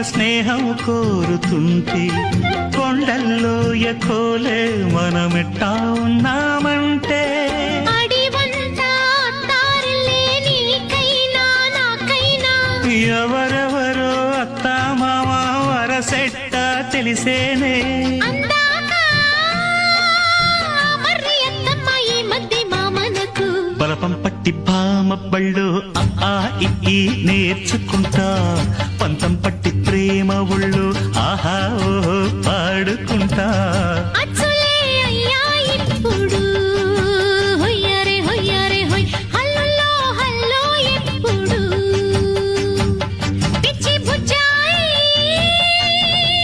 స్నేహం కోరుతుంటే కొండల్లో ఎకోలే మనమెట్టా ఉన్నామంటే ఎవరెవరో అత్తా మామ వరసెట్ట తెలిసేనే బలపం పట్టి భామ బళ్ళు ఆ ఈ నేర్చుకుంటా పంతం పట్టి ప్రేమ ఒళ్ళు ఆహా ఓహో